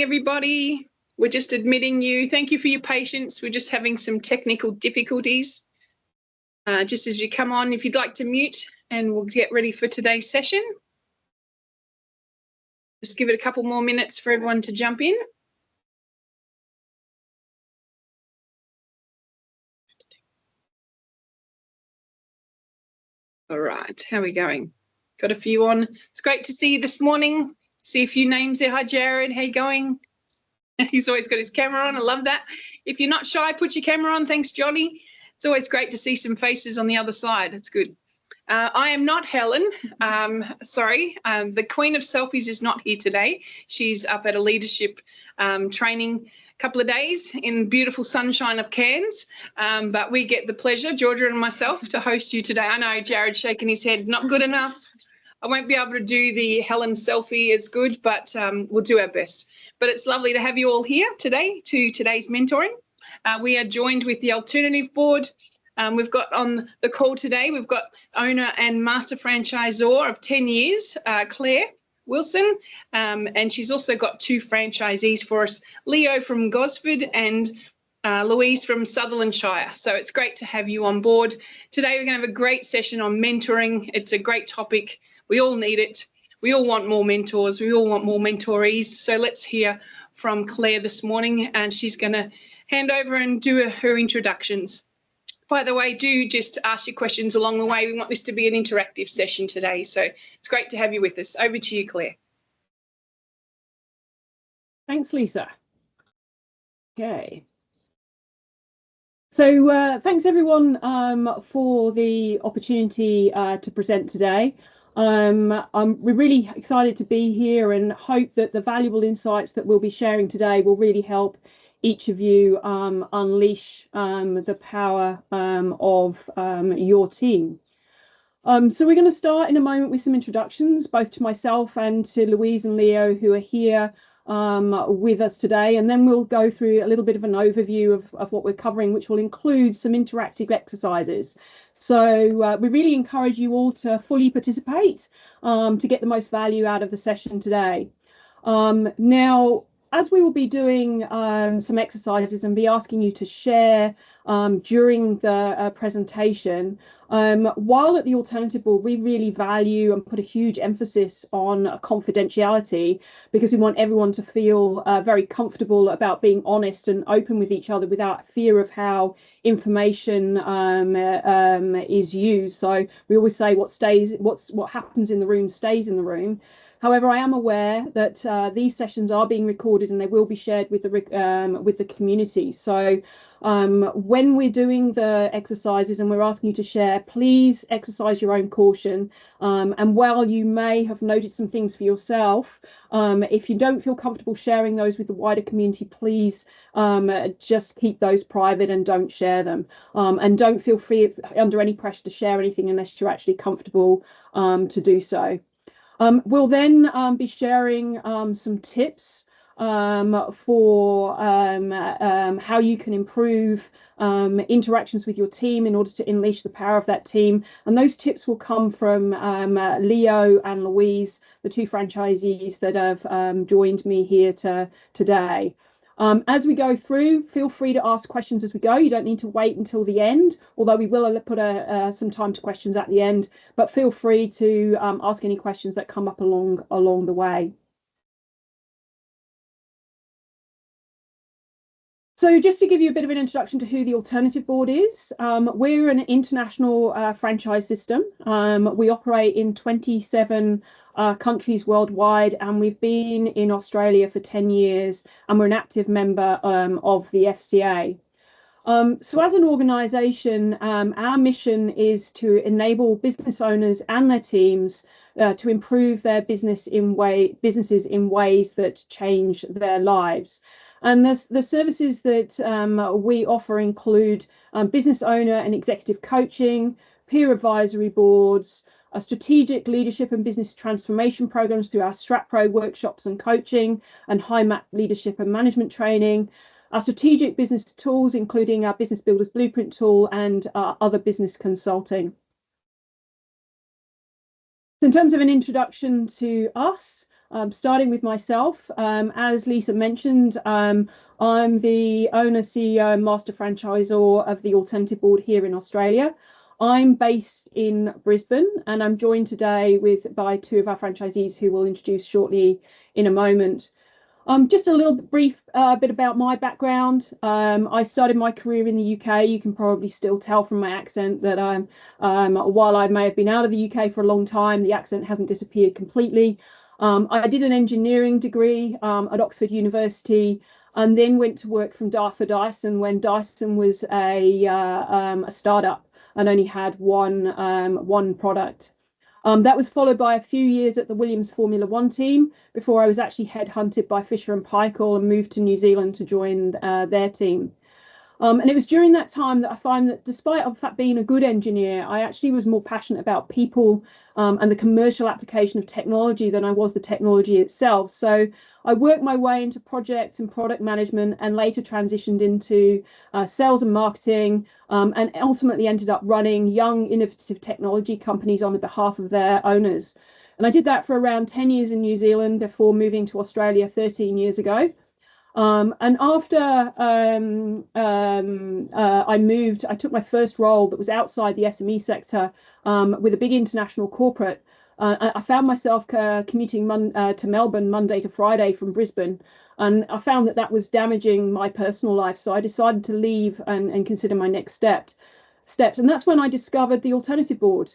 Everybody, we're just admitting you. Thank you for your patience. We're just having some technical difficulties. Just as you come on, if you'd like to mute, and we'll get ready for today's session. Just give it a couple more minutes for everyone to jump in. All right, how are we going? Got a few on. It's great to see you this morning. See a few names there. Hi, Jared. How you going? He's always got his camera on. I love that. If you're not shy, put your camera on. Thanks, Johnny. It's always great to see some faces on the other side. It's good. I am not Helen. Sorry. The Queen of Selfies is not here today. She's up at a leadership training a couple of days in beautiful sunshine of Cairns. But we get the pleasure, Georgia and myself, to host you today. I know Jared's shaking his head. Not good enough. I won't be able to do the Helen selfie as good, but we'll do our best. But it's lovely to have you all here today to today's mentoring. We are joined with the Alternative Board. We've got on the call today, we've got owner and master franchisor of 10 years, Claire Wilson, and she's also got two franchisees for us, Leo from Gosford and Louise from Sutherland Shire. So it's great to have you on board. Today we're going to have a great session on mentoring. It's a great topic. We all need it. We all want more mentors. We all want more mentorees. So let's hear from Claire this morning, and she's going to hand over and do her introductions. By the way, do just ask your questions along the way. We want this to be an interactive session today. So it's great to have you with us. Over to you, Claire. Thanks, Lisa. Okay. So thanks, everyone, for the opportunity to present today. We're really excited to be here and hope that the valuable insights that we'll be sharing today will really help each of you unleash the power of your team. So we're going to start in a moment with some introductions, both to myself and to Louise and Leo, who are here with us today, and then we'll go through a little bit of an overview of what we're covering, which will include some interactive exercises. So we really encourage you all to fully participate to get the most value out of the session today. Now, as we will be doing some exercises and be asking you to share during the presentation, while at the Alternative Board, we really value and put a huge emphasis on confidentiality, because we want everyone to feel very comfortable about being honest and open with each other without fear of how information is used. So we always say what happens in the room stays in the room. However, I am aware that these sessions are being recorded and they will be shared with the community. So when we're doing the exercises and we're asking you to share, please exercise your own caution. And while you may have noted some things for yourself, if you don't feel comfortable sharing those with the wider community, please just keep those private and don't share them. And don't feel free under any pressure to share anything unless you're actually comfortable to do so. We'll then be sharing some tips for how you can improve interactions with your team in order to unleash the power of that team. And those tips will come from Leo and Louise, the two franchisees that have joined me here today. As we go through, feel free to ask questions as we go. You don't need to wait until the end, although we will put some time to questions at the end, but feel free to ask any questions that come up along the way. So just to give you a bit of an introduction to who the Alternative Board is, we're an international franchise system. We operate in 27 countries worldwide, and we've been in Australia for 10 years, and we're an active member of the FCA. So as an organisation, our mission is to enable business owners and their teams to improve their businesses in ways that change their lives. And the services that we offer include business owner and executive coaching, peer advisory boards, strategic leadership and business transformation programs through our StratPro workshops and coaching, and HiMAP leadership and management training, our strategic business tools, including our Business Builders Blueprint tool and other business consulting. So in terms of an introduction to us, Starting with myself, as Lisa mentioned, I'm the owner, CEO, and master franchisor of the Alternative Board here in Australia. I'm based in Brisbane, and I'm joined today by two of our franchisees who we'll introduce shortly in a moment. Just a little brief bit about my background. I started my career in the UK. You can probably still tell from my accent that while I may have been out of the UK for a long time, the accent hasn't disappeared completely. I did an engineering degree at Oxford University, and then went to work for Dyson when Dyson was a startup and only had one product. That was followed by a few years at the Williams Formula One team before I was actually headhunted by Fisher & Paykel and moved to New Zealand to join their team. And it was during that time that I find that despite of fact being a good engineer, I actually was more passionate about people and the commercial application of technology than I was the technology itself. So I worked my way into projects and product management and later transitioned into sales and marketing, and ultimately ended up running young, innovative technology companies on the behalf of their owners. And I did that for around 10 years in New Zealand before moving to Australia 13 years ago. And after I took my first role that was outside the SME sector with a big international corporate. I found myself commuting to Melbourne Monday to Friday from Brisbane, and I found that was damaging my personal life. So I decided to leave and consider my next steps. And that's when I discovered the Alternative Board,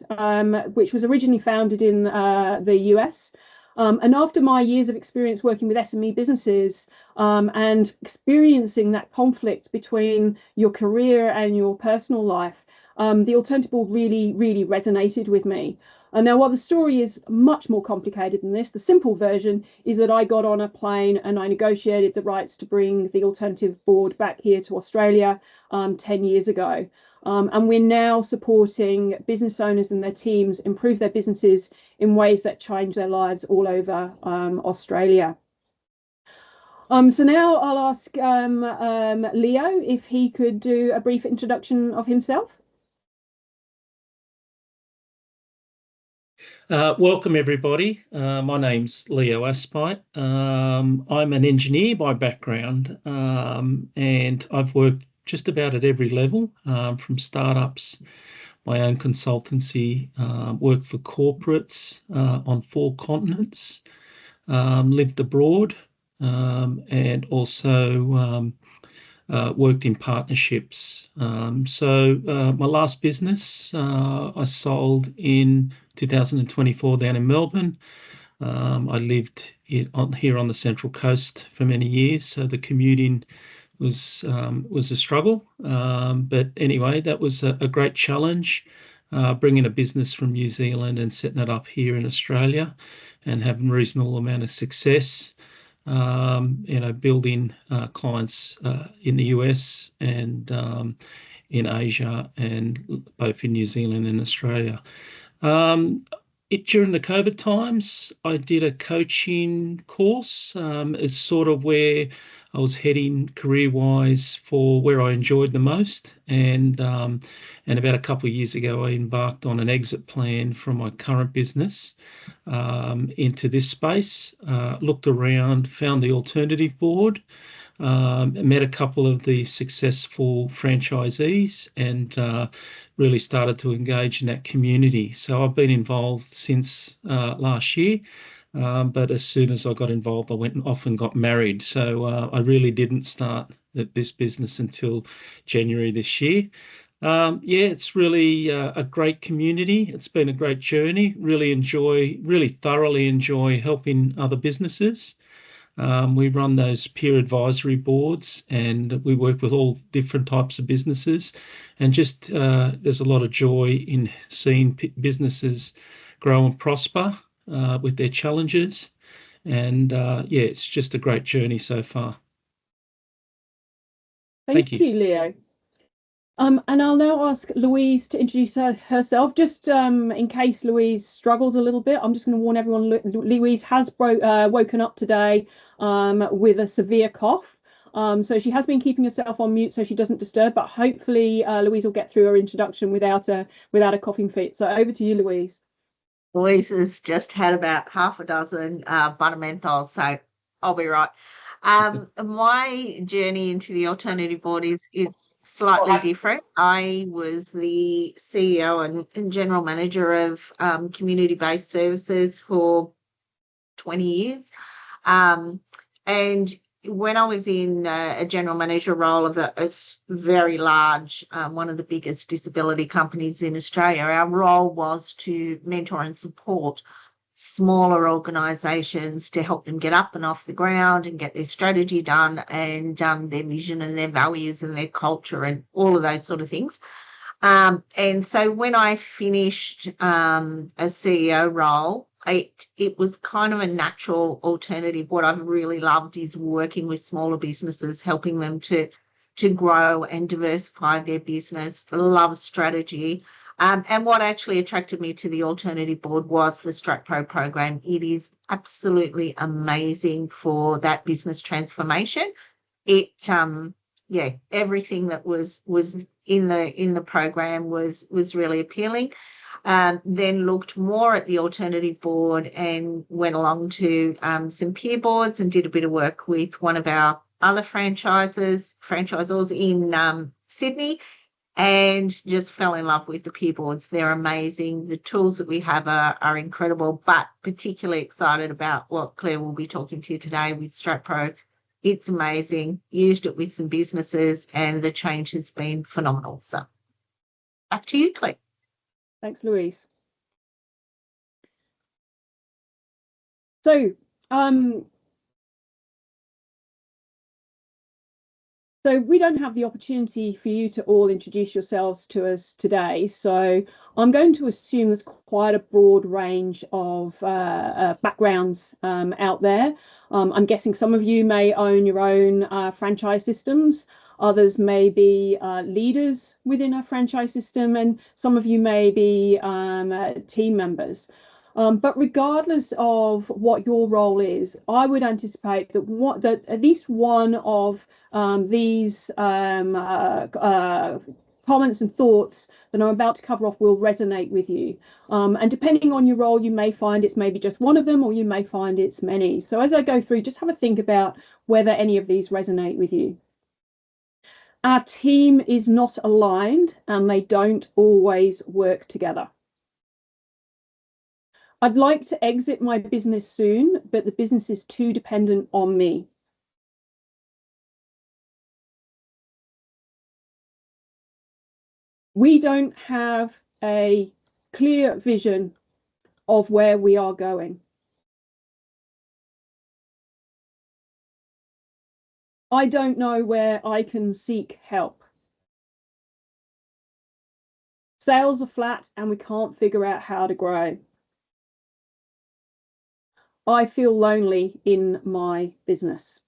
which was originally founded in the US. And after my years of experience working with SME businesses and experiencing that conflict between your career and your personal life, the Alternative Board really, really resonated with me. And now, while the story is much more complicated than this, the simple version is that I got on a plane and I negotiated the rights to bring the Alternative Board back here to Australia 10 years ago. And we're now supporting business owners and their teams improve their businesses in ways that change their lives all over Australia. So now I'll ask Leo if he could do a brief introduction of himself. Welcome everybody. My name's Leo Aspite. I'm an engineer by background, and I've worked just about at every level, from startups, my own consultancy, worked for corporates on 4 continents, lived abroad, and also worked in partnerships. So my last business I sold in 2024 down in Melbourne. I lived here on the Central Coast for many years, so the commuting was a struggle. But anyway, that was a great challenge, bringing a business from New Zealand and setting it up here in Australia and having a reasonable amount of success. Building clients in the US and in Asia, and both in New Zealand and Australia. During the COVID times, I did a coaching course. It's sort of where I was heading career-wise for where I enjoyed the most. And about a couple of years ago, I embarked on an exit plan from my current business into this space. Looked around, found the Alternative Board, met a couple of the successful franchisees, and really started to engage in that community. So I've been involved since last year. But as soon as I got involved, I went off and got married. So I really didn't start this business until January this year. It's really a great community. It's been a great journey. Really thoroughly enjoy helping other businesses. We run those peer advisory boards, and we work with all different types of businesses. And just there's a lot of joy in seeing businesses grow and prosper with their challenges, and it's just a great journey so far. Thank you, Leo. And I'll now ask Louise to introduce herself. Just in case Louise struggles a little bit, I'm just going to warn everyone, Louise has woken up today with a severe cough. So she has been keeping herself on mute so she doesn't disturb, but hopefully Louise will get through her introduction without a coughing fit. So over to you, Louise. Louisa's just had about half a dozen buttermenthols, so I'll be right. My journey into the alternative board is slightly different. I was the CEO and general manager of community-based services for 20 years. And when I was in a general manager role of a very large, one of the biggest disability companies in Australia, our role was to mentor and support smaller organisations to help them get up and off the ground and get their strategy done and their vision and their values and their culture and all of those sort of things. And so when I finished a CEO role, it was kind of a natural alternative. What I've really loved is working with smaller businesses, helping them to grow and diversify their business. Love strategy. And what actually attracted me to the alternative board was the StratPro program. It is absolutely amazing for that business transformation. It everything that was in the program was really appealing. Then looked more at the alternative board and went along to some peer boards and did a bit of work with one of our other franchisors in Sydney, and just fell in love with the peer boards. They're amazing. The tools that we have are incredible, but particularly excited about what Claire will be talking to you today with StratPro. It's amazing. Used it with some businesses and the change has been phenomenal. So back to you, Claire. Thanks, Louise. So, so we don't have the opportunity for you to all introduce yourselves to us today. So I'm going to assume there's quite a broad range of backgrounds out there. I'm guessing some of you may own your own franchise systems. Others may be leaders within a franchise system, and some of you may be team members. But regardless of what your role is, I would anticipate that at least one of these comments and thoughts that I'm about to cover off will resonate with you. And depending on your role, you may find it's maybe just one of them, or you may find it's many. So as I go through, just have a think about whether any of these resonate with you. Our team is not aligned and they don't always work together. I'd like to exit my business soon, but the business is too dependent on me. We don't have a clear vision of where we are going. I don't know where I can seek help. Sales are flat and we can't figure out how to grow. I feel lonely in my business.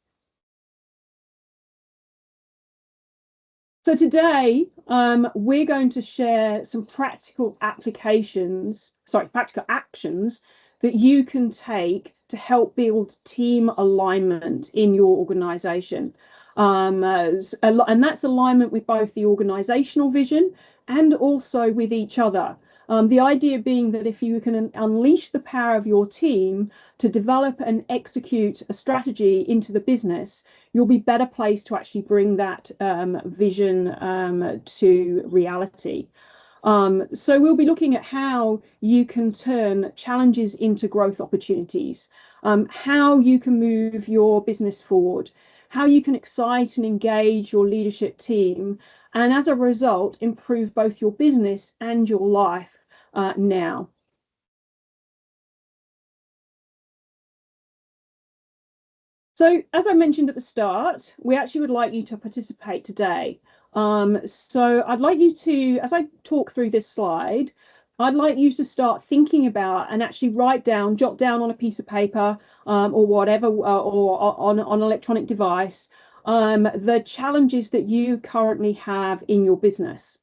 So today, we're going to share some practical actions that you can take to help build team alignment in your organisation. And that's alignment with both the organisational vision and also with each other. The idea being that if you can unleash the power of your team to develop and execute a strategy into the business, you'll be better placed to actually bring that vision to reality. So we'll be looking at how you can turn challenges into growth opportunities, how you can move your business forward, how you can excite and engage your leadership team, and as a result, improve both your business and your life now. So as I mentioned at the start, we actually would like you to participate today. So I'd like you to, as I talk through this slide, I'd like you to start thinking about and actually jot down on a piece of paper or whatever, or on an electronic device, the challenges that you currently have in your business.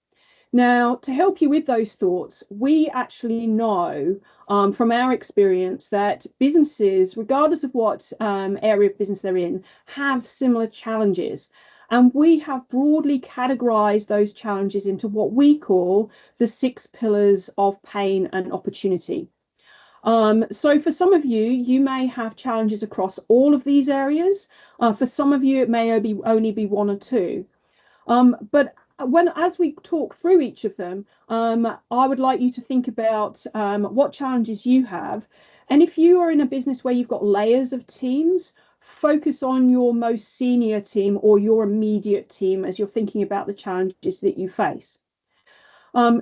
Now, to help you with those thoughts, we actually know from our experience that businesses, regardless of what area of business they're in, have similar challenges. And we have broadly categorized those challenges into what we call the 6 pillars of pain and opportunity. So for some of you, you may have challenges across all of these areas. For some of you, it may only be one or two. But as we talk through each of them, I would like you to think about what challenges you have. And if you are in a business where you've got layers of teams, focus on your most senior team or your immediate team as you're thinking about the challenges that you face.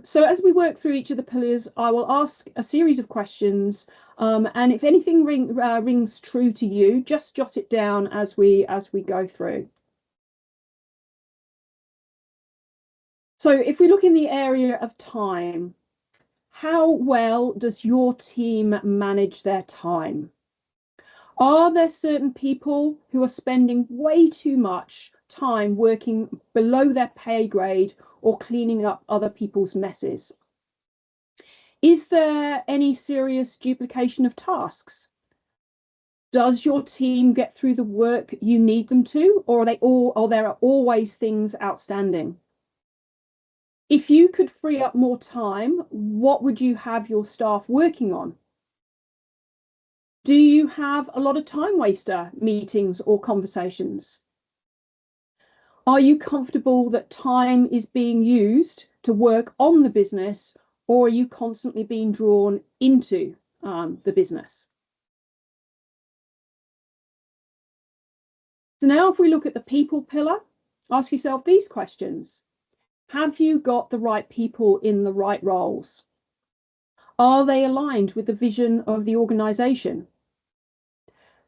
So as we work through each of the pillars, I will ask a series of questions, and if anything rings true to you, just jot it down as we go through. So if we look in the area of time, how well does your team manage their time? Are there certain people who are spending way too much time working below their pay grade or cleaning up other people's messes? Is there any serious duplication of tasks? Does your team get through the work you need them to, or there are always things outstanding? If you could free up more time, what would you have your staff working on? Do you have a lot of time waster meetings or conversations? Are you comfortable that time is being used to work on the business, or are you constantly being drawn into the business? So now if we look at the people pillar, ask yourself these questions. Have you got the right people in the right roles? Are they aligned with the vision of the organization?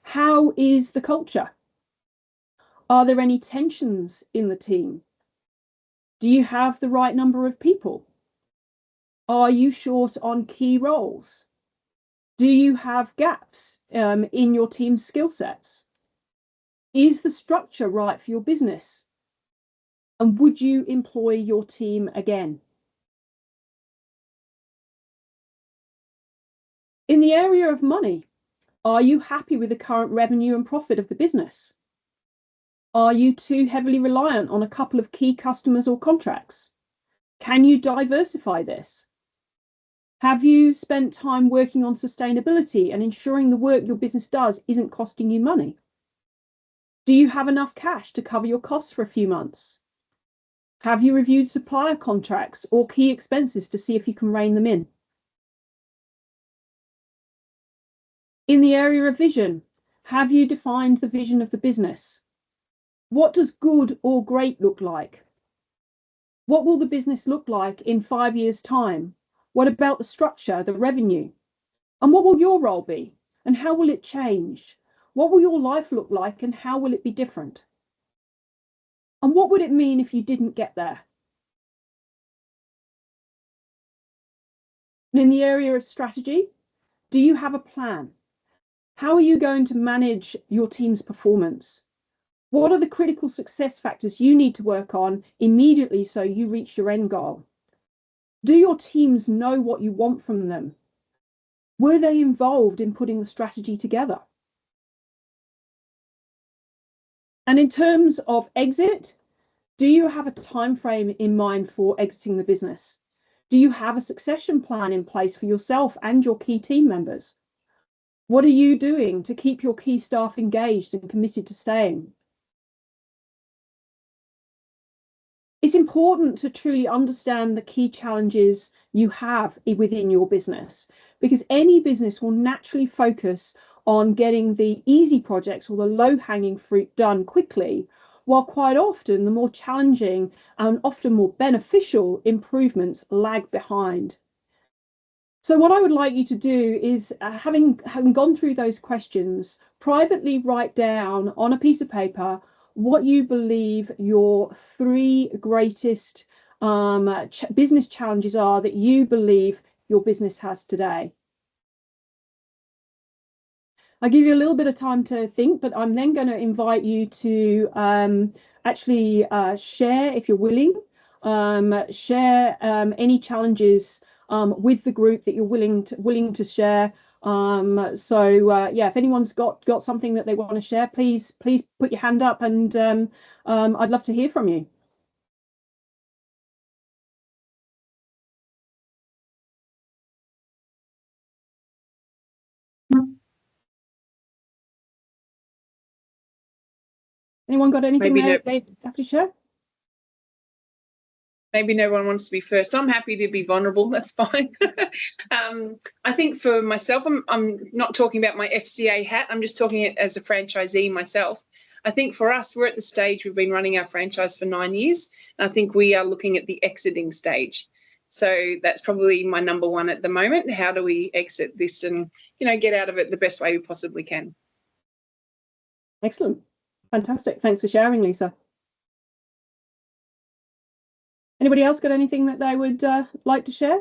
How is the culture? Are there any tensions in the team? Do you have the right number of people? Are you short on key roles? Do you have gaps in your team's skill sets? Is the structure right for your business? And would you employ your team again? In the area of money, are you happy with the current revenue and profit of the business? Are you too heavily reliant on a couple of key customers or contracts? Can you diversify this? Have you spent time working on sustainability and ensuring the work your business does isn't costing you money? Do you have enough cash to cover your costs for a few months? Have you reviewed supplier contracts or key expenses to see if you can rein them in? In the area of vision, have you defined the vision of the business? What does good or great look like? What will the business look like in 5 years' time? What about the structure, the revenue? And what will your role be? And how will it change? What will your life look like and how will it be different? And what would it mean if you didn't get there? And in the area of strategy, do you have a plan? How are you going to manage your team's performance? What are the critical success factors you need to work on immediately so you reach your end goal? Do your teams know what you want from them? Were they involved in putting the strategy together? And in terms of exit, do you have a time frame in mind for exiting the business? Do you have a succession plan in place for yourself and your key team members? What are you doing to keep your key staff engaged and committed to staying? It's important to truly understand the key challenges you have within your business, because any business will naturally focus on getting the easy projects or the low-hanging fruit done quickly, while quite often the more challenging and often more beneficial improvements lag behind. So what I would like you to do is, having gone through those questions, privately write down on a piece of paper what you believe your 3 greatest business challenges are that you believe your business has today. I'll give you a little bit of time to think, but I'm then going to invite you to actually share, if you're willing, share any challenges with the group that you're willing to share. Yeah, if anyone's got something that they want to share, please put your hand up, and I'd love to hear from you. anyone got anything Maybe they'd have to share? Maybe no one wants to be first. I'm happy to be vulnerable. That's fine. I think for myself, I'm not talking about my FCA hat. I'm just talking it as a franchisee myself. I think for us, we're at the stage, we've been running our franchise for 9 years. And I think we are looking at the exiting stage. So that's probably my number one at the moment. How do we exit this and, get out of it the best way we possibly can? Excellent. Fantastic. Thanks for sharing, Lisa. Anybody else got anything that they would like to share?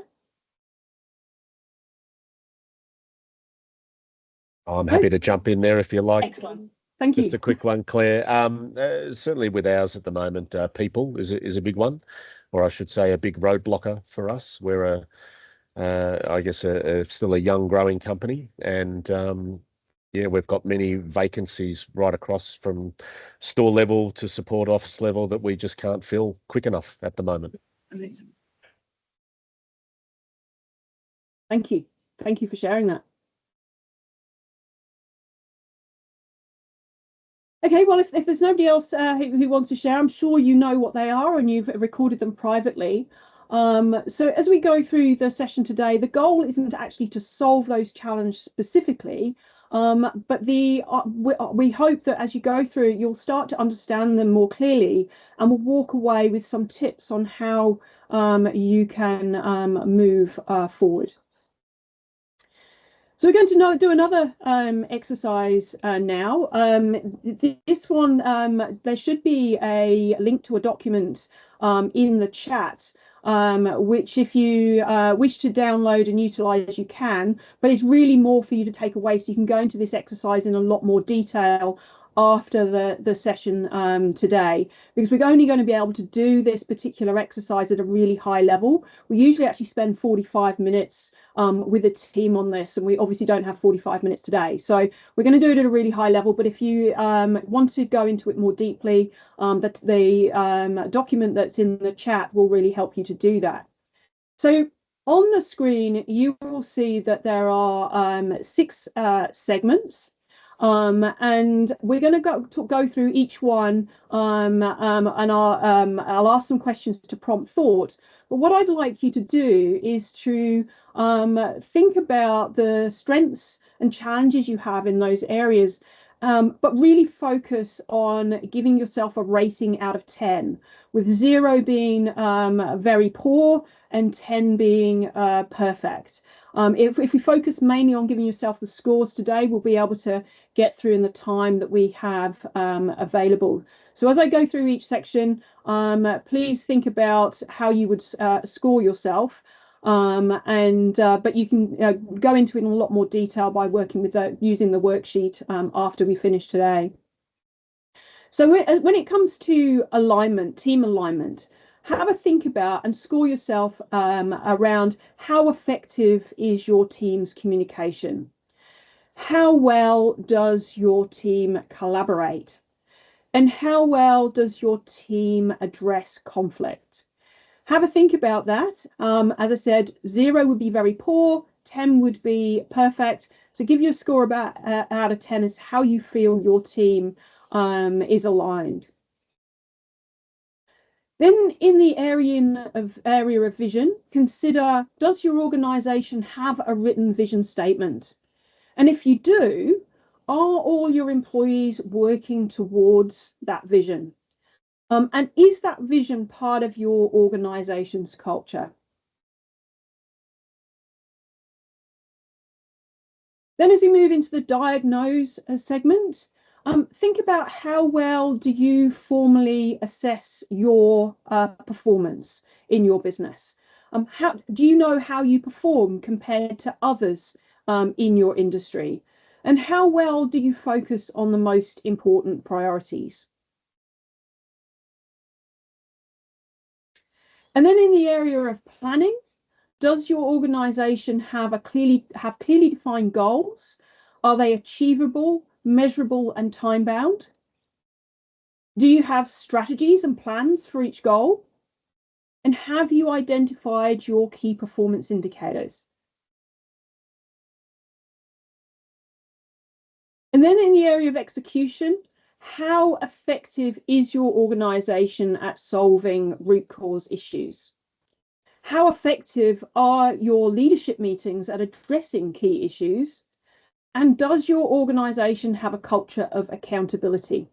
I'm happy to jump in there if you like. Excellent. Thank you. Just a quick one, Claire. Certainly with ours at the moment, people is a big one, or I should say a big roadblocker for us. We're I guess still a young growing company, and we've got many vacancies right across from store level to support office level that we just can't fill quick enough at the moment. Amazing. Thank you. Thank you for sharing that. Okay, well, if there's nobody else who wants to share, I'm sure you know what they are and you've recorded them privately. So as we go through the session today, the goal isn't actually to solve those challenges specifically, but we hope that as you go through, you'll start to understand them more clearly and will walk away with some tips on how you can move forward. So we're going to do another exercise now. This one, there should be a link to a document in the chat, which if you wish to download and utilize, you can, but it's really more for you to take away so you can go into this exercise in a lot more detail after the session today, because we're only going to be able to do this particular exercise at a really high level. We usually actually spend 45 minutes with a team on this, and we obviously don't have 45 minutes today. So we're going to do it at a really high level, but if you want to go into it more deeply, the document that's in the chat will really help you to do that. So on the screen, you will see that there are 6 segments. And we're going to go through each one, and I'll ask some questions to prompt thought. But what I'd like you to do is to think about the strengths and challenges you have in those areas, but really focus on giving yourself a rating out of 10, with 0 being very poor and 10 being perfect. If we focus mainly on giving yourself the scores today, we'll be able to get through in the time that we have available. So as I go through each section, please think about how you would score yourself. But you can go into it in a lot more detail by working with using the worksheet after we finish today. So when it comes to alignment, team alignment, have a think about and score yourself around how effective is your team's communication. How well does your team collaborate? And how well does your team address conflict? Have a think about that. As I said, 0 would be very poor, 10 would be perfect. So give you a score about out of 10 as how you feel your team is aligned. Then in the area of vision, consider, does your organisation have a written vision statement? And if you do, are all your employees working towards that vision? And is that vision part of your organisation's culture? Then as we move into the diagnose segment, think about how well do you formally assess your performance in your business? How do you know how you perform compared to others in your industry? And how well do you focus on the most important priorities? And then in the area of planning, does your organisation have clearly defined goals? Are they achievable, measurable, and time-bound? Do you have strategies and plans for each goal? And have you identified your key performance indicators? And then in the area of execution, how effective is your organisation at solving root cause issues? How effective are your leadership meetings at addressing key issues? And does your organisation have a culture of accountability?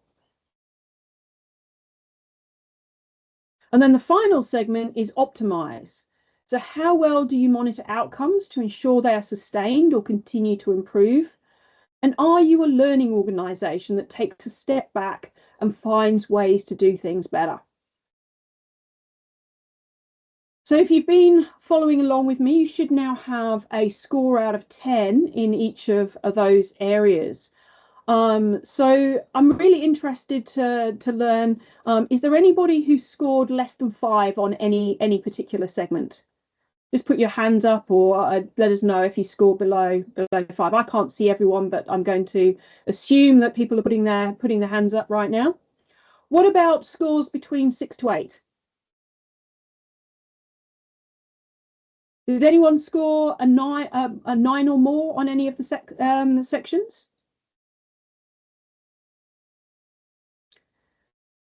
And then the final segment is optimize. So how well do you monitor outcomes to ensure they are sustained or continue to improve? And are you a learning organisation that takes a step back and finds ways to do things better? So if you've been following along with me, you should now have a score out of 10 in each of those areas. So I'm really interested to learn, is there anybody who scored less than 5 on any particular segment? Just put your hands up, or let us know if you score below 5. I can't see everyone, but I'm going to assume that people are putting their hands up right now. What about scores between 6 to 8? Did anyone score a 9 or more on any of the sections?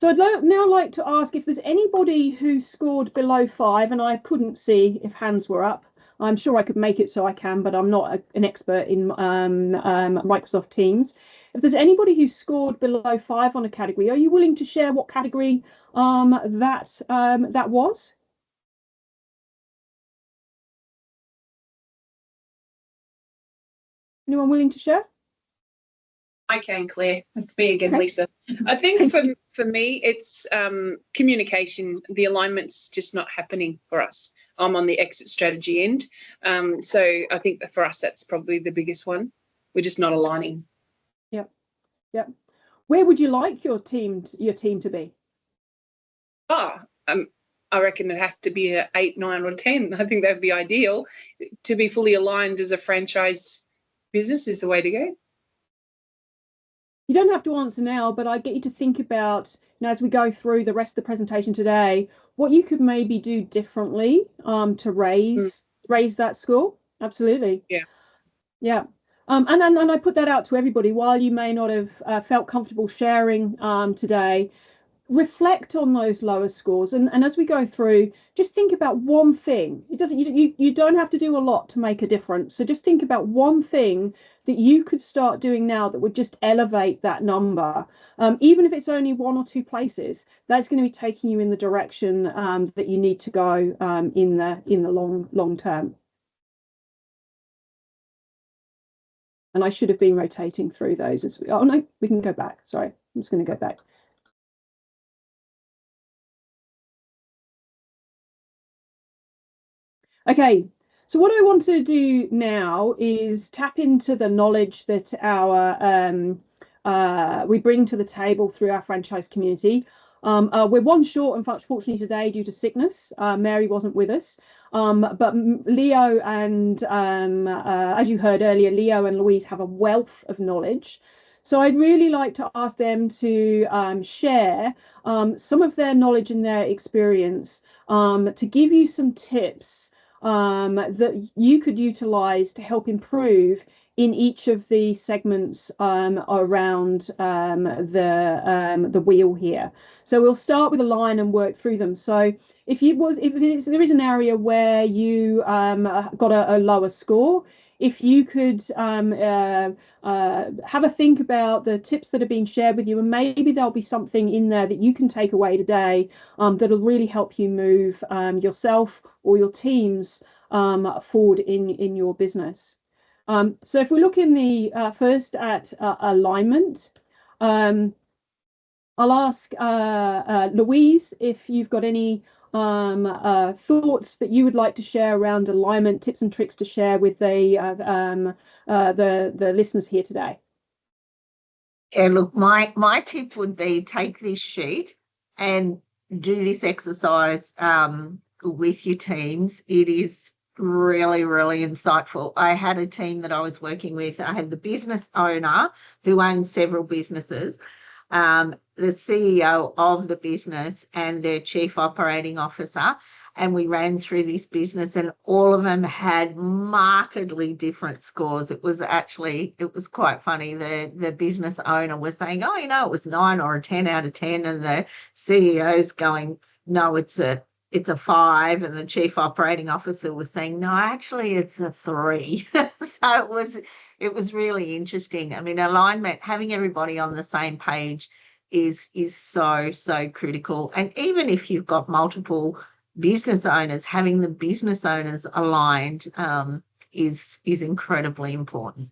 So I'd now like to ask if there's anybody who scored below 5, and I couldn't see if hands were up. I'm sure I could make it so I can, but I'm not an expert in Microsoft Teams. If there's anybody who scored below 5 on a category, are you willing to share what category that was? Anyone willing to share? I can, Claire. It's me again, Okay. Lisa. I think for me, it's communication. The alignment's just not happening for us. I'm on the exit strategy end. So I think that for us, that's probably the biggest one. We're just not aligning. Yep. Where would you like your team to be? I reckon it'd have to be an 8, 9, or 10. I think that would be ideal. To be fully aligned as a franchise business is the way to go. You don't have to answer now, but I get you to think about, as we go through the rest of the presentation today, what you could maybe do differently to raise that score. Absolutely. Yeah. And I put that out to everybody. While you may not have felt comfortable sharing today, reflect on those lower scores, and as we go through, just think about one thing. You don't have to do a lot to make a difference. So just think about one thing that you could start doing now that would just elevate that number, even if it's only 1 or 2 places. That's going to be taking you in the direction that you need to go in the long term. And I should have been rotating through those as oh no, we can go back. Sorry, I'm just going to go back. Okay, so what I want to do now is tap into the knowledge that we bring to the table through our franchise community. We're one short, unfortunately, today due to sickness. Mary wasn't with us, but Leo and, as you heard earlier, Leo and Louise have a wealth of knowledge. So I'd really like to ask them to share some of their knowledge and their experience to give you some tips that you could utilize to help improve in each of the segments around the wheel here. So we'll start with a line and work through them. So if there is an area where you got a lower score, if you could have a think about the tips that have been shared with you, and maybe there'll be something in there that you can take away today that'll really help you move yourself or your teams forward in your business. So if we look in the first at alignment, I'll ask Louise if you've got any thoughts that you would like to share around alignment, tips and tricks to share with the listeners here today. Yeah, look, my tip would be take this sheet and do this exercise with your teams. It is really, really insightful. I had a team that I was working with. I had the business owner who owns several businesses, the CEO of the business, and their chief operating officer. and we ran through this business, and all of them had markedly different scores. It was quite funny. The business owner was saying, oh, it was 9 or a 10 out of 10, and the CEO's going, no, it's a 5, and the chief operating officer was saying, no, actually it's a 3. So it was really interesting. I mean, alignment, having everybody on the same page is so critical. And even if you've got multiple business owners, having the business owners aligned is incredibly important.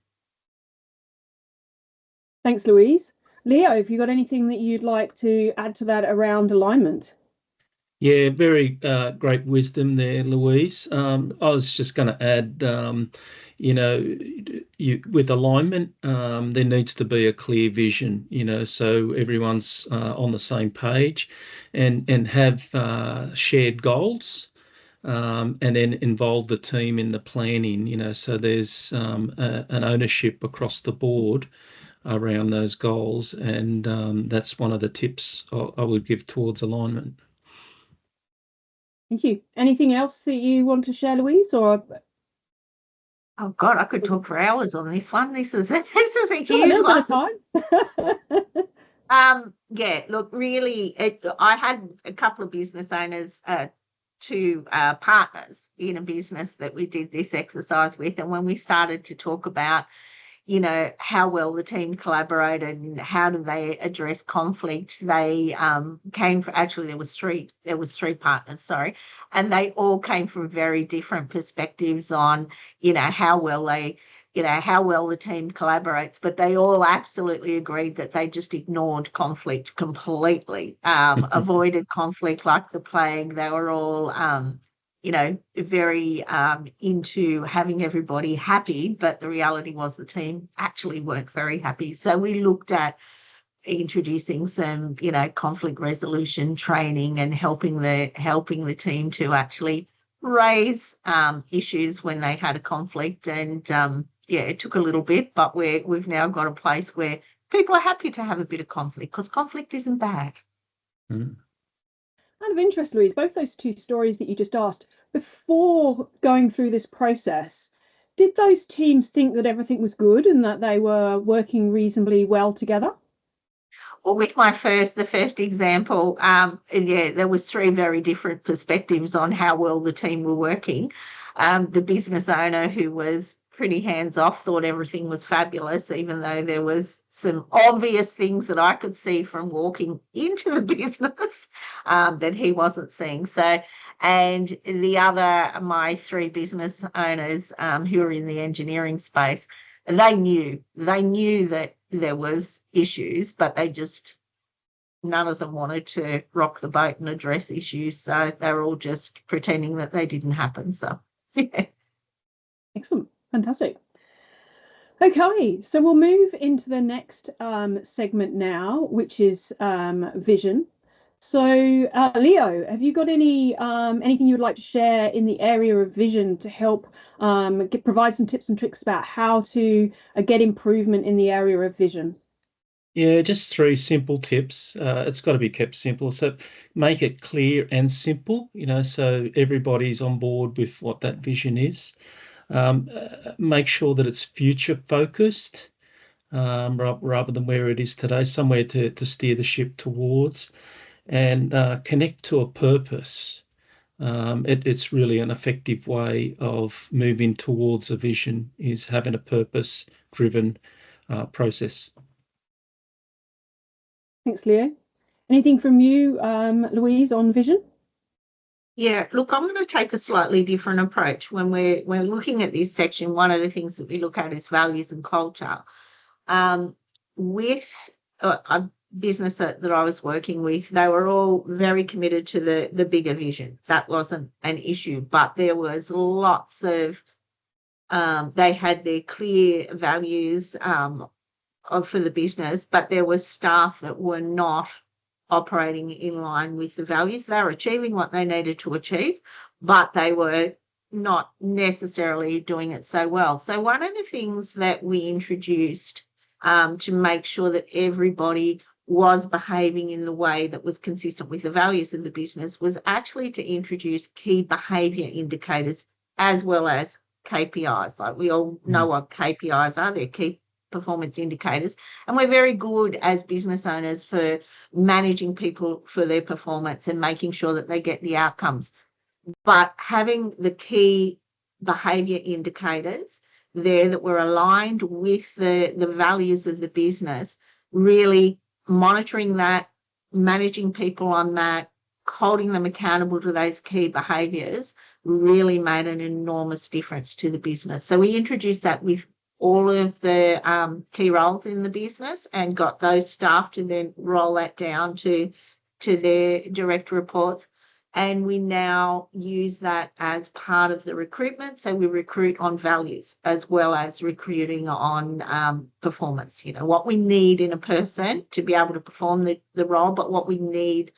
Thanks, Louise. Leo, have you got anything that you'd like to add to that around alignment? Yeah, very great wisdom there, Louise. I was just going to add, with alignment, there needs to be a clear vision, so everyone's on the same page, and have shared goals, and then involve the team in the planning, so there's an ownership across the board around those goals, and that's one of the tips I would give towards alignment. Thank you. Anything else that you want to share, Louise? Or oh God, I could talk for hours on this one. This is a huge a little one. bit of time. Yeah, look, really, I had a couple of business owners, two partners in a business that we did this exercise with, and when we started to talk about how well the team collaborated and how do they address conflict, they came from, actually there was three partners, sorry, and they all came from very different perspectives on how well the team collaborates, but they all absolutely agreed that they just ignored conflict completely, avoided conflict like the plague. They were all very into having everybody happy, but the reality was the team actually weren't very happy. So we looked at introducing some, conflict resolution training and helping the team to actually raise issues when they had a conflict. And it took a little bit, but we've now got a place where people are happy to have a bit of conflict, because conflict isn't bad. Mm. Out of interest, Louise, both those two stories that you just asked, before going through this process, did those teams think that everything was good and that they were working reasonably well together? Well, with the first example, there was 3 very different perspectives on how well the team were working. The business owner, who was pretty hands-off, thought everything was fabulous, even though there was some obvious things that I could see from walking into the business that he wasn't seeing. So, and the other, my 3 business owners who are in the engineering space, they knew that there was issues, but none of them wanted to rock the boat and address issues. So they were all just pretending that they didn't happen. So, yeah. Excellent. Fantastic. Okay, so we'll move into the next segment now, which is vision. So, Leo, have you got anything you would like to share in the area of vision to help provide some tips and tricks about how to get improvement in the area of vision? Yeah, just 3 simple tips. It's got to be kept simple. So make it clear and simple, so everybody's on board with what that vision is. Make sure that it's future focused rather than where it is today, somewhere to steer the ship towards, and connect to a purpose. It's really an effective way of moving towards a vision, is having a purpose-driven process. Thanks, Leo. Anything from you, Louise, on vision? Yeah, look, I'm going to take a slightly different approach. When we're looking at this section, one of the things that we look at is values and culture. With a business that I was working with, they were all very committed to the bigger vision. That wasn't an issue, but there was lots of, they had their clear values for the business, but there was staff that were not operating in line with the values. They were achieving what they needed to achieve, but they were not necessarily doing it so well. So one of the things that we introduced to make sure that everybody was behaving in the way that was consistent with the values of the business was actually to introduce key behaviour indicators as well as KPIs. Like we all know what KPIs are, they're key performance indicators, and we're very good as business owners for managing people for their performance and making sure that they get the outcomes. But having the key behaviour indicators there that were aligned with the values of the business, really monitoring that, managing people on that, holding them accountable to those key behaviours really made an enormous difference to the business. So we introduced that with all of the key roles in the business and got those staff to then roll that down to their direct reports. And we now use that as part of the recruitment. So we recruit on values as well as recruiting on performance. You know, what we need in a person to be able to perform the role, but what we need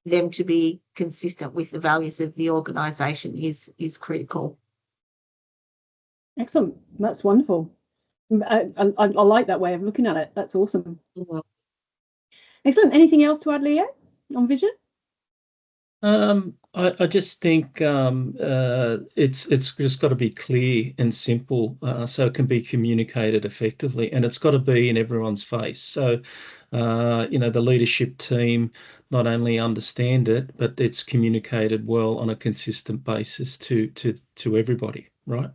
them to be consistent with the values of the organisation is critical. Excellent. That's wonderful. I like that way of looking at it. That's awesome. Mm-hmm. Excellent. Anything else to add, Leo, on vision? I just think it's just got to be clear and simple, so it can be communicated effectively, and it's got to be in everyone's face. So, you know, the leadership team not only understand it, but it's communicated well on a consistent basis to everybody, right?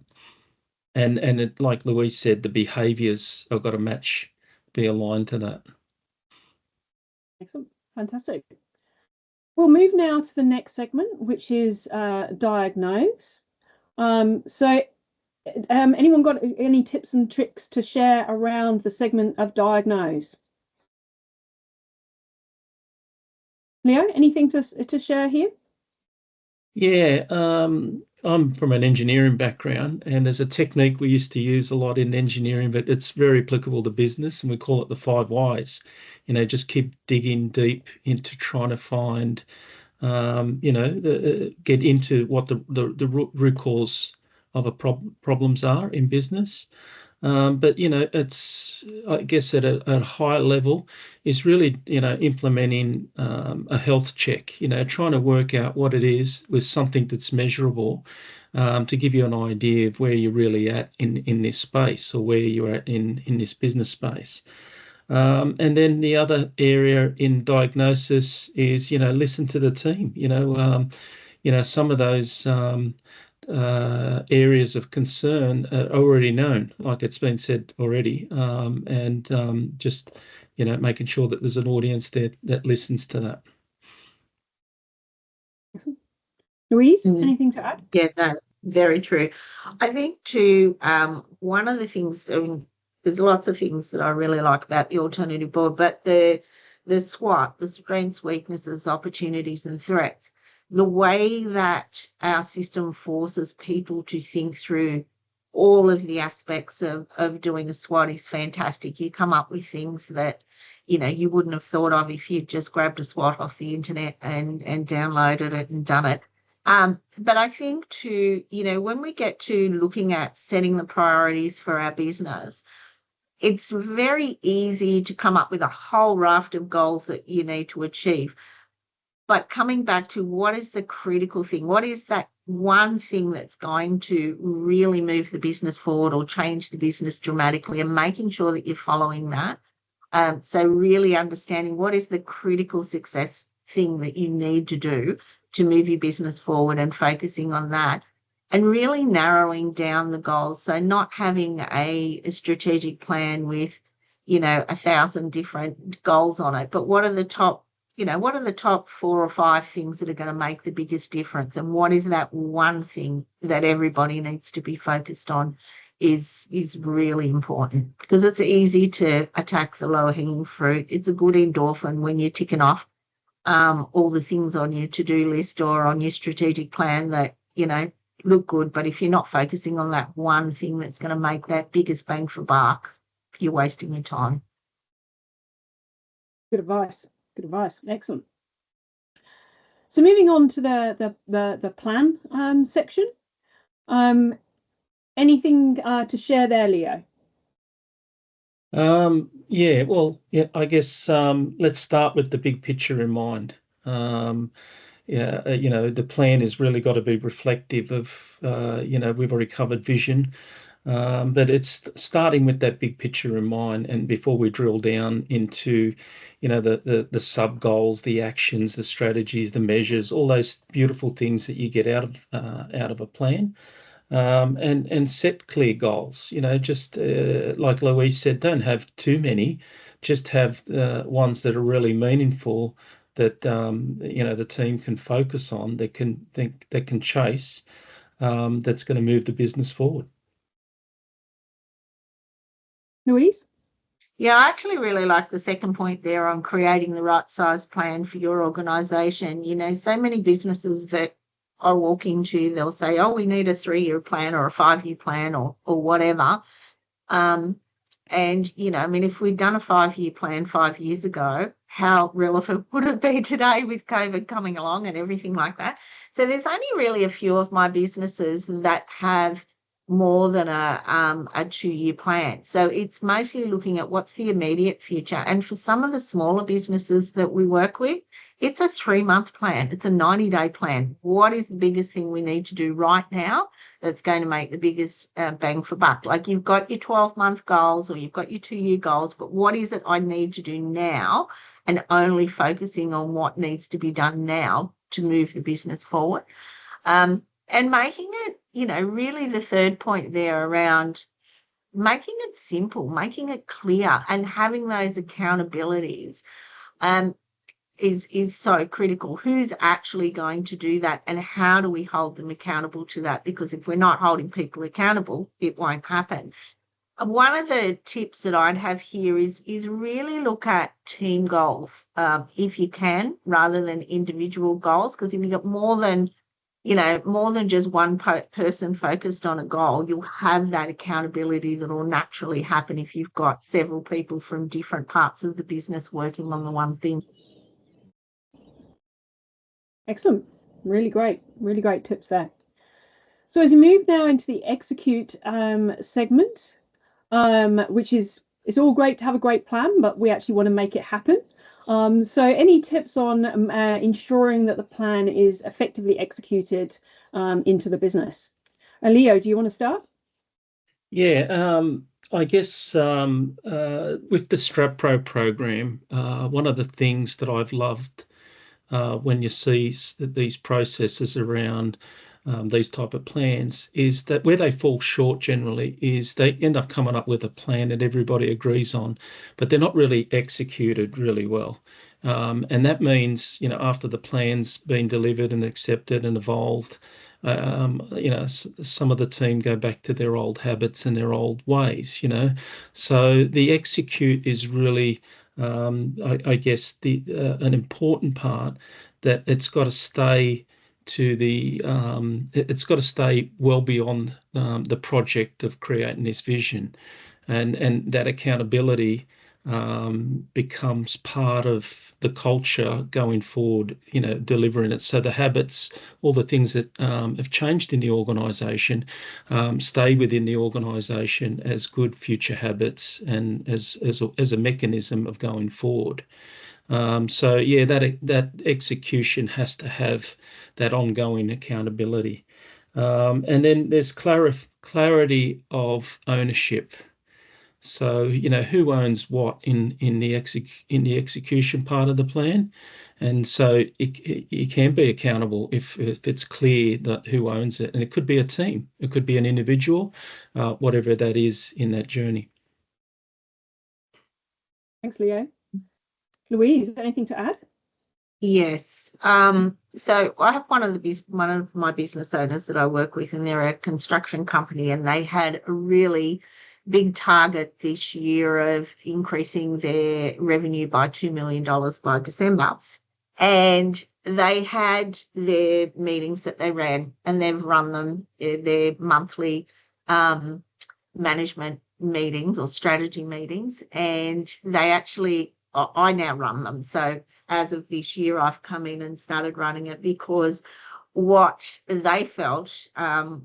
And it, like Louise said, the behaviours have got to match, be aligned to that. Excellent. Fantastic. We'll move now to the next segment, which is diagnose. So anyone got any tips and tricks to share around the segment of diagnose? Leo, anything to share here? Yeah, I'm from an engineering background, and there's a technique we used to use a lot in engineering, but it's very applicable to business, and we call it the 5 whys. You know, just keep digging deep into trying to find, you know, get into what the root cause of a problems are in business. But, you know, it's, I guess at a high level is really, you know, implementing a health check, you know, trying to work out what it is with something that's measurable, to give you an idea of where you're really at in this space, or where you're at in this business space. And then the other area in diagnosis is, you know, listen to the team. You know, some of those areas of concern are already known, like it's been said already, and just, you know, making sure that there's an audience there that listens to that. Louise, anything to add? Yeah, no, very true. I think too, one of the things, I mean, there's lots of things that I really like about the alternative board, but the SWOT, the strengths, weaknesses, opportunities and threats, the way that our system forces people to think through all of the aspects of doing a SWOT is fantastic. You come up with things that, you know, you wouldn't have thought of if you'd just grabbed a SWOT off the internet and downloaded it and done it. But I think too, you know, when we get to looking at setting the priorities for our business, it's very easy to come up with a whole raft of goals that you need to achieve. But coming back to what is the critical thing? What is that one thing that's going to really move the business forward or change the business dramatically, and making sure that you're following that. So really understanding what is the critical success thing that you need to do to move your business forward, and focusing on that, and really narrowing down the goals. So not having a strategic plan with, you know, 1,000 different goals on it, but what are the top, you know, what are the top 4 or 5 things that are going to make the biggest difference? And what is that one thing that everybody needs to be focused on is really important, because it's easy to attack the lower hanging fruit. It's a good endorphin when you're ticking off all the things on your to-do list or on your strategic plan that, you know, look good. But if you're not focusing on that one thing that's going to make that biggest bang for buck, you're wasting your time. Good advice. Good advice. Excellent. So moving on to the plan section. Anything to share there, Leo? Yeah, well, yeah, I guess let's start with the big picture in mind. Yeah, the plan has really got to be reflective of, we've already covered vision, but it's starting with that big picture in mind. And before we drill down into, the sub goals, the actions, the strategies, the measures, all those beautiful things that you get out of a plan. And set clear goals. Just like Louise said, don't have too many. Just have ones that are really meaningful that the team can focus on, that can chase, that's going to move the business forward. Louise? Yeah, I actually really like the second point there on creating the right size plan for your organisation. So many businesses that I walk into, they'll say, oh, we need a 3-year plan or a 5-year plan or whatever. And, if we'd done a 5-year plan 5 years ago, how relevant would it be today with COVID coming along and everything like that? So there's only really a few of my businesses that have more than a 2-year plan. So it's mostly looking at what's the immediate future. And for some of the smaller businesses that we work with, it's a 3-month plan. It's a 90-day plan. What is the biggest thing we need to do right now that's going to make the biggest bang for buck? Like, you've got your 12-month goals or you've got your 2-year goals, but what is it I need to do now? And only focusing on what needs to be done now to move the business forward. And making it, really the third point there around making it simple, making it clear, and having those accountabilities is so critical. Who's actually going to do that, and how do we hold them accountable to that? Because if we're not holding people accountable, it won't happen. One of the tips that I'd have here is really look at team goals, if you can, rather than individual goals. Because if you've got more than just one person focused on a goal, you'll have that accountability that will naturally happen if you've got several people from different parts of the business working on the one thing. Excellent. Really great tips there. So as we move now into the execute segment, which is, it's all great to have a great plan, but we actually want to make it happen. So any tips on ensuring that the plan is effectively executed into the business? Leo, do you want to start? Yeah, I guess with the Strat Pro program, one of the things that I've loved when you see these processes around these type of plans is that where they fall short generally is they end up coming up with a plan that everybody agrees on, but they're not really executed really well. And that means, after the plan's been delivered and accepted and evolved, some of the team go back to their old habits and their old ways, So the execute is really, I guess, an important part, that it's got to stay it's got to stay well beyond the project of creating this vision, and that accountability becomes part of the culture going forward, delivering it. So the habits, all the things that have changed in the organisation, stay within the organisation as good future habits and as a mechanism of going forward. So yeah, that execution has to have that ongoing accountability, and then there's clarity of ownership. So who owns what in the execution part of the plan, and so you can be accountable if it's clear that who owns it, and it could be a team, it could be an individual, whatever that is in that journey. Thanks, Leo. Louise, anything to add? Yes. So I have one of my business owners that I work with, and they're a construction company, and they had a really big target this year of increasing their revenue by $2 million by December. And they had their meetings that they ran, and they've run them, their monthly management meetings or strategy meetings, and I now run them. So as of this year, I've come in and started running it, because what they felt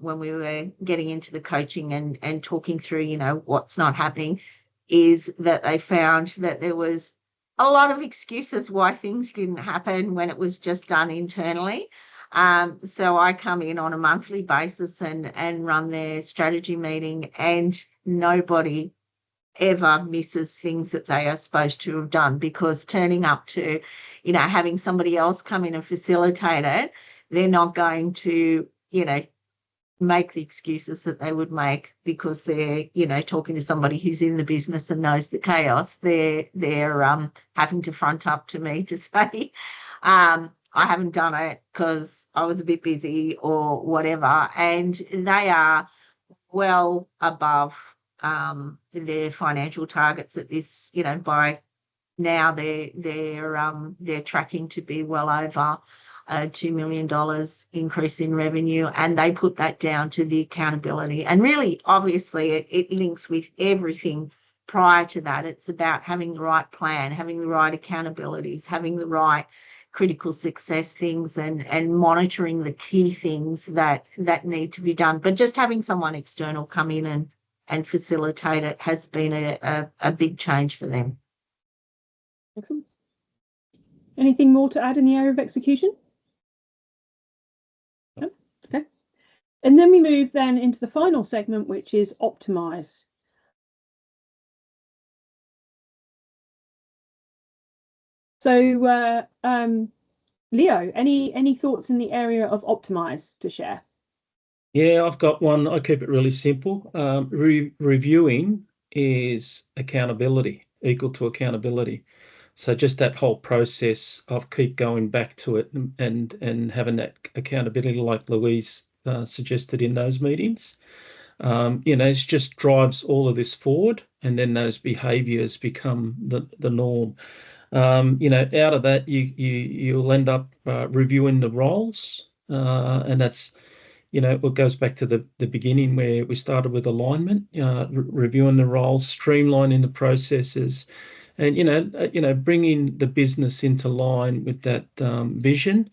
when we were getting into the coaching and talking through, what's not happening, is that they found that there was a lot of excuses why things didn't happen when it was just done internally. So I come in on a monthly basis and run their strategy meeting, and nobody ever misses things that they are supposed to have done, because turning up to, having somebody else come in and facilitate it, they're not going to, make the excuses that they would make because they're, talking to somebody who's in the business and knows the chaos. They're having to front up to me to say, I haven't done it because I was a bit busy or whatever. And they are well above their financial targets at this, by now they're tracking to be well over $2 million increase in revenue, and they put that down to the accountability. And really, obviously, it links with everything prior to that. It's about having the right plan, having the right accountabilities, having the right critical success things, and monitoring the key things that need to be done. But just having someone external come in and facilitate it has been a big change for them. Excellent. Anything more to add in the area of execution? No? Okay. And then we move then into the final segment, which is optimize. So, Leo, any thoughts in the area of optimize to share? Yeah, I've got one. I keep it really simple. Reviewing is accountability, equal to accountability. So just that whole process of keep going back to it and having that accountability, like Louise suggested in those meetings, it just drives all of this forward, and then those behaviours become the norm. Out of that, you'll end up reviewing the roles, and that's, it goes back to the beginning where we started with alignment, reviewing the roles, streamlining the processes, and bringing the business into line with that vision,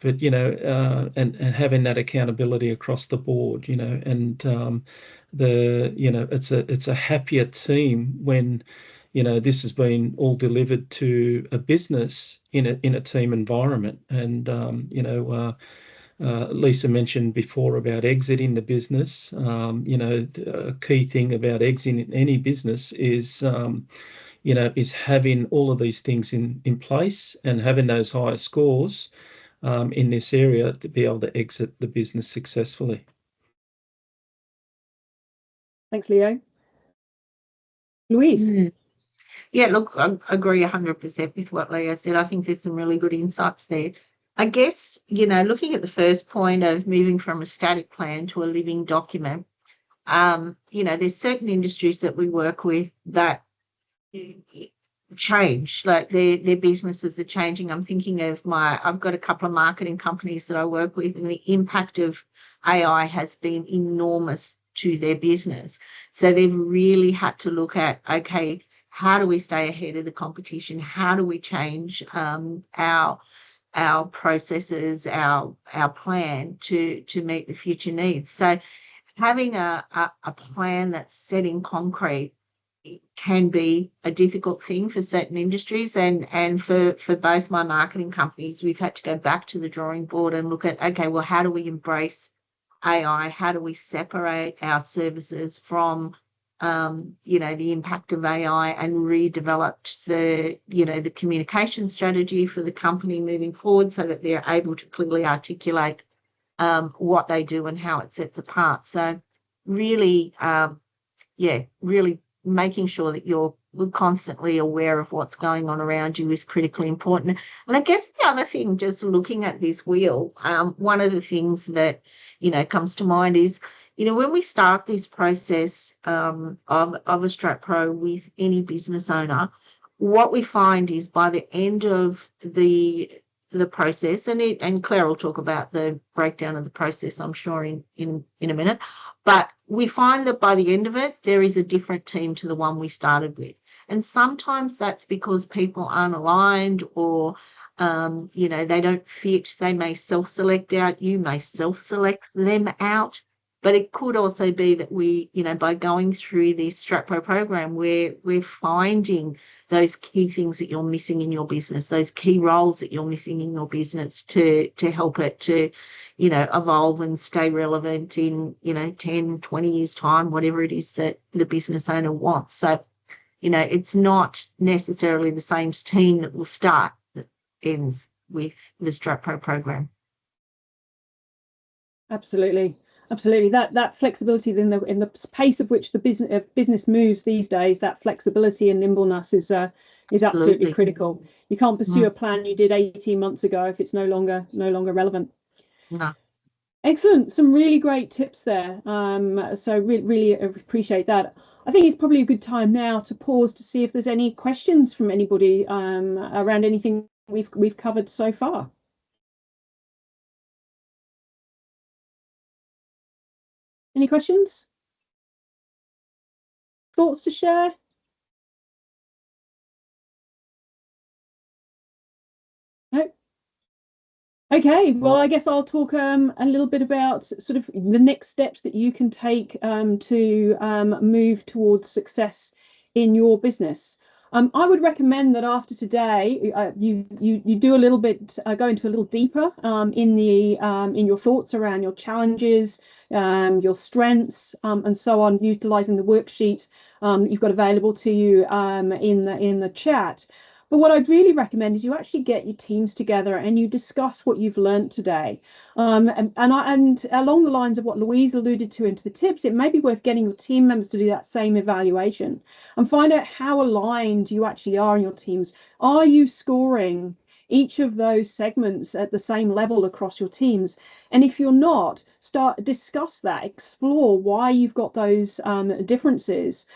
but and having that accountability across the board, and it's a happier team when this has been all delivered to a business in a team environment. And Lisa mentioned before about exiting the business. The key thing about exiting any business is is having all of these things in place and having those higher scores in this area to be able to exit the business successfully. Thanks, Leo. Louise? Yeah, look, I agree 100% with what Leo said. I think there's some really good insights there. I guess, looking at the first point of moving from a static plan to a living document, there's certain industries that we work with that change, like their businesses are changing. I'm thinking of I've got a couple of marketing companies that I work with, and the impact of AI has been enormous to their business. So they've really had to look at, okay, how do we stay ahead of the competition? How do we change our processes, our plan to meet the future needs? So having a plan that's set in concrete can be a difficult thing for certain industries, and for both my marketing companies, we've had to go back to the drawing board and look at, okay, well, how do we embrace AI? How do we separate our services from the impact of AI, and redeveloped the communication strategy for the company moving forward so that they're able to clearly articulate what they do and how it sets apart. So really, really making sure that you're constantly aware of what's going on around you is critically important. And I guess the other thing, just looking at this wheel, one of the things that, comes to mind is, when we start this process of a Strat Pro with any business owner, what we find is by the end of the process, and Claire will talk about the breakdown of the process, I'm sure, in a minute, but we find that by the end of it, there is a different team to the one we started with. And sometimes that's because people aren't aligned, or they don't fit. They may self-select out, you may self-select them out. But it could also be that we, by going through this StratPro program, we're finding those key things that you're missing in your business, those key roles that you're missing in your business to help it to, evolve and stay relevant in, 10, 20 years time, whatever it is that the business owner wants. So, it's not necessarily the same team that will start that ends with the StratPro program. Absolutely. That flexibility in the pace of which the business moves these days, that flexibility and nimbleness is absolutely critical. You can't pursue a plan you did 18 months ago if it's no longer relevant. No. Excellent. Some really great tips there. So really appreciate that. I think it's probably a good time now to pause to see if there's any questions from anybody around anything we've covered so far. Any questions? Thoughts to share? No? Okay, well, I guess I'll talk a little bit about sort of the next steps that you can take to move towards success in your business. I would recommend that after today, you do a little bit, go into a little deeper in your thoughts around your challenges, your strengths, and so on, utilising the worksheet you've got available to you in the chat. But what I'd really recommend is you actually get your teams together and you discuss what you've learned today. And along the lines of what Louise alluded to into the tips, it may be worth getting your team members to do that same evaluation and find out how aligned you actually are in your teams. Are you scoring each of those segments at the same level across your teams? And if you're not, discuss that, explore why you've got those differences.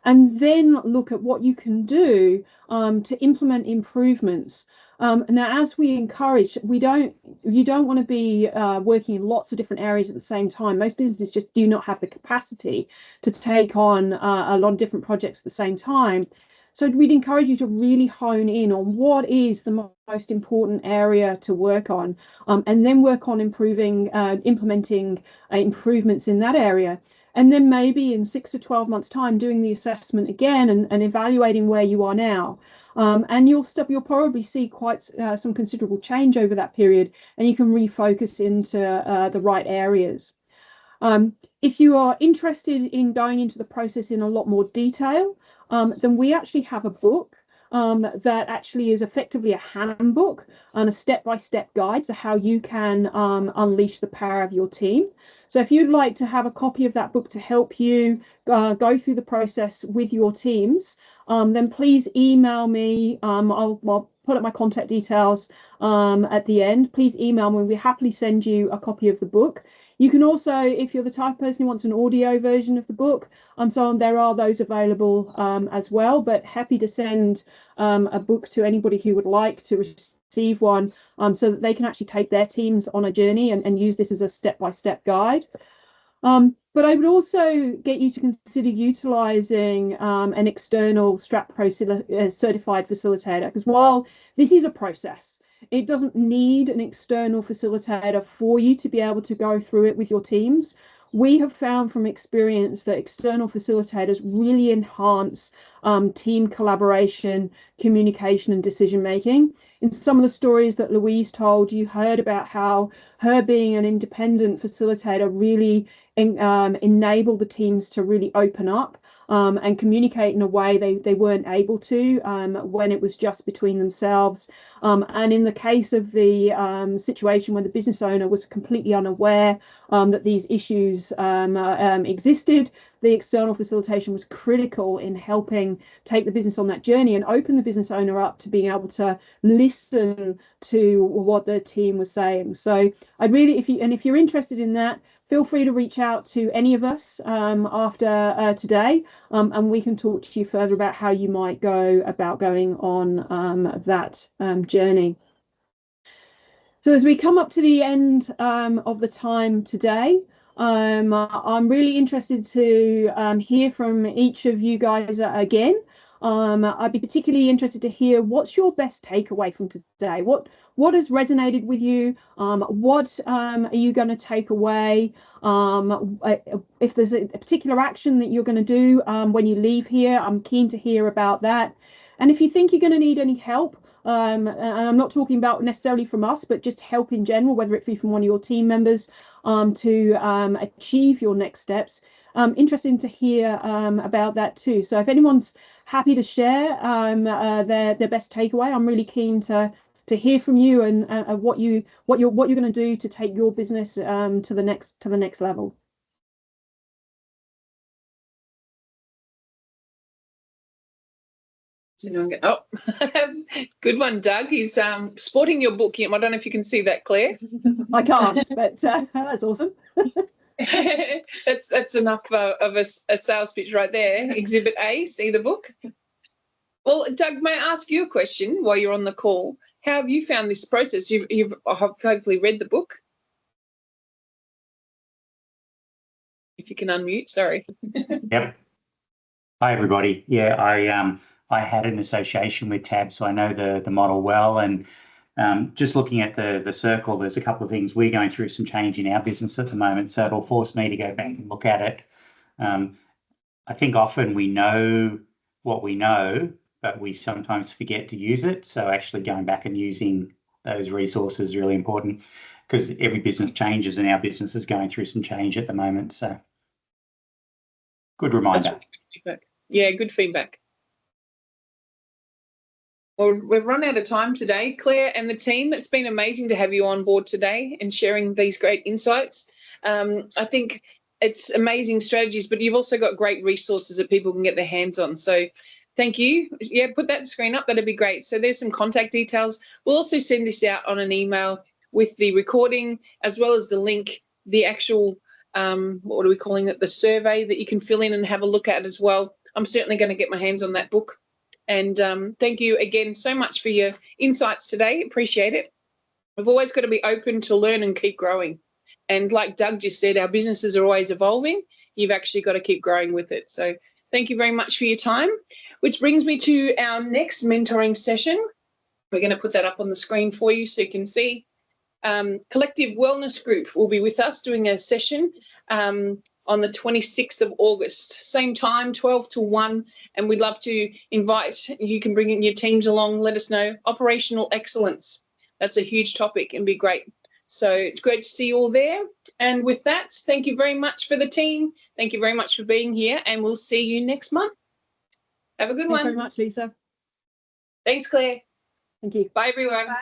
And then look at what you can do to implement improvements. Now, as we encourage, you don't want to be working in lots of different areas at the same time. Most businesses just do not have the capacity to take on a lot of different projects at the same time. So we'd encourage you to really hone in on what is the most important area to work on, and then work on implementing improvements in that area. And then maybe in 6 to 12 months' time, doing the assessment again and evaluating where you are now. And you'll probably see quite some considerable change over that period, and you can refocus into the right areas. If you are interested in going into the process in a lot more detail, then we actually have a book that actually is effectively a handbook and a step-by-step guide to how you can unleash the power of your team. So if you'd like to have a copy of that book to help you go through the process with your teams, then please email me. I'll put up my contact details at the end. Please email me. We'll happily send you a copy of the book. You can also, if you're the type of person who wants an audio version of the book, so on, there are those available as well, but happy to send a book to anybody who would like to receive one so that they can actually take their teams on a journey and use this as a step-by-step guide. But I would also get you to consider utilising an external StratPro certified facilitator, because while this is a process, it doesn't need an external facilitator for you to be able to go through it with your teams. We have found from experience that external facilitators really enhance team collaboration, communication, and decision making. In some of the stories that Louise told, you heard about how her being an independent facilitator really enabled the teams to really open up and communicate in a way they weren't able to when it was just between themselves. And in the case of the situation when the business owner was completely unaware that these issues existed, the external facilitation was critical in helping take the business on that journey and open the business owner up to being able to listen to what the team was saying. So I'd really, if you're interested in that, feel free to reach out to any of us after today, and we can talk to you further about how you might go about going on that journey. So as we come up to the end of the time today, I'm really interested to hear from each of you guys again. I'd be particularly interested to hear what's your best takeaway from today. What has resonated with you? What are you going to take away? If there's a particular action that you're going to do when you leave here, I'm keen to hear about that. And if you think you're going to need any help, and I'm not talking about necessarily from us, but just help in general, whether it be from one of your team members to achieve your next steps, interesting to hear about that too. So if anyone's happy to share their best takeaway, I'm really keen to hear from you and what you're going to do to take your business to the next level. Oh, good one, Doug. He's sporting your book. I don't know if you can see that, Claire. I can't, but that's awesome. That's enough of a sales pitch right there. Exhibit A, see the book. Well, Doug, may I ask you a question while you're on the call? How have you found this process? You've hopefully read the book. If you can unmute, sorry. Yep. Hi, everybody. Yeah, I had an association with TAB, so I know the model well. And just looking at the circle, there's a couple of things. We're going through some change in our business at the moment, so it'll force me to go back and look at it. I think often we know what we know, but we sometimes forget to use it. So actually going back and using those resources is really important, because every business changes and our business is going through some change at the moment. So good reminder. Yeah, good feedback. Well, we've run out of time today, Claire and the team. It's been amazing to have you on board today and sharing these great insights. I think it's amazing strategies, but you've also got great resources that people can get their hands on. So thank you. Yeah, put that screen up. That'd be great. So there's some contact details. We'll also send this out on an email with the recording, as well as the link, the actual, what are we calling it, the survey that you can fill in and have a look at as well. I'm certainly going to get my hands on that book. And thank you again so much for your insights today. Appreciate it. We've always got to be open to learn and keep growing. And like Doug just said, our businesses are always evolving. You've actually got to keep growing with it. So thank you very much for your time, which brings me to our next mentoring session. We're going to put that up on the screen for you so you can see. Collective Wellness Group will be with us doing a session on the 26th of August, same time, 12 to 1, and we'd love to invite, you can bring in your teams along, let us know. Operational excellence, that's a huge topic and be great. So it's great to see you all there. And with that, thank you very much for the team. Thank you very much for being here, and we'll see you next month. Have a good one. Thanks very much, Lisa. Thanks, Claire. Thank you. Bye, everyone. Bye.